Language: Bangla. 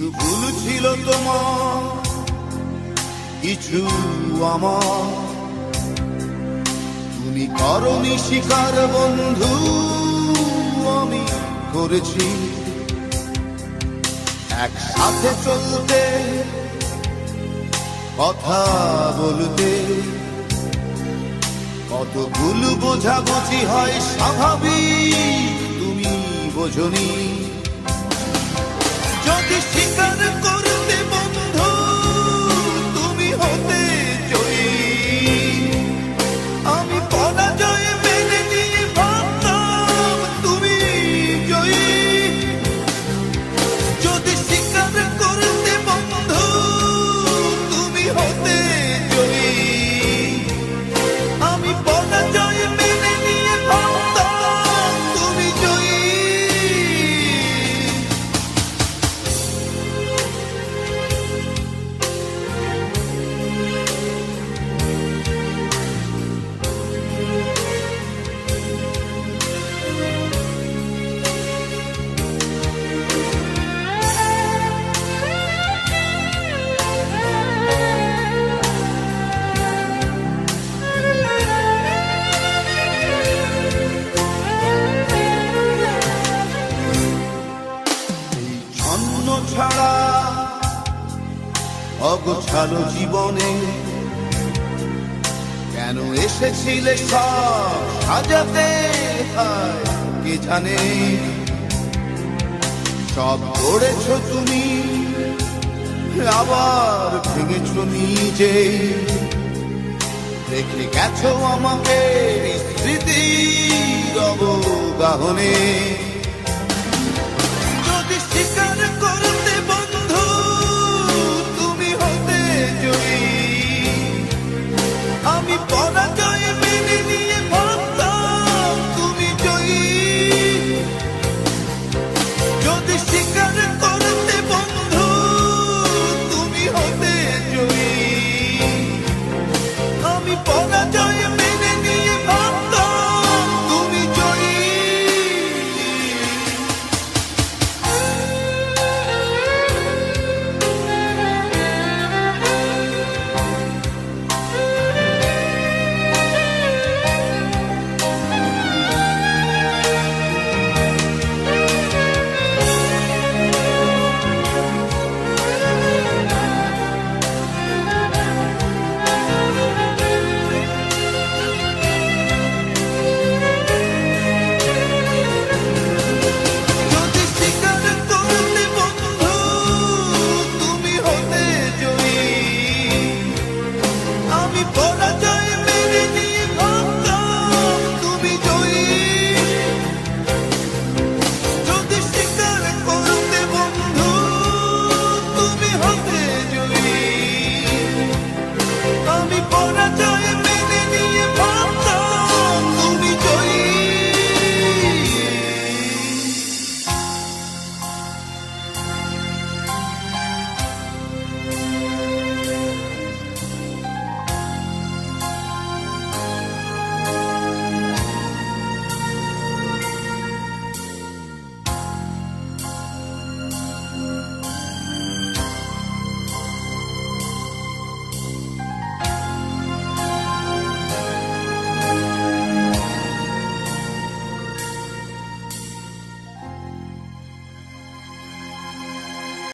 কিছু ভুল ছিল তোমার, কিছু আমার, তুমি করনি স্বীকার বন্ধু, আমি করেছি। একসাথে চলতে, কথা বলতে, কত ভুল বোঝাবুঝি হয় স্বাভাবিক, তুমি বোঝনি। যদি স্বীকার করতে বন্ধু তুমি হতে জয়ী, আমি পরাজয় মেনে নিয়ে ভাবতাম তুমি জয়ী। যদি স্বীকার করতে বন্ধু তুমি হতে জয়ী, আমি পরাজয় মেনে নিয়ে ভাবতাম তুমি জয়ী। ছাড়া অগোছালো জীবনে কেন এসেছিলে সব সাজাতে, কে জানে। সব গড়েছ তুমি, আবার ভেঙেছ নিজে, রেখে গেছো আমাকে স্মৃতির অবগাহনে। যদি স্বীকার করতে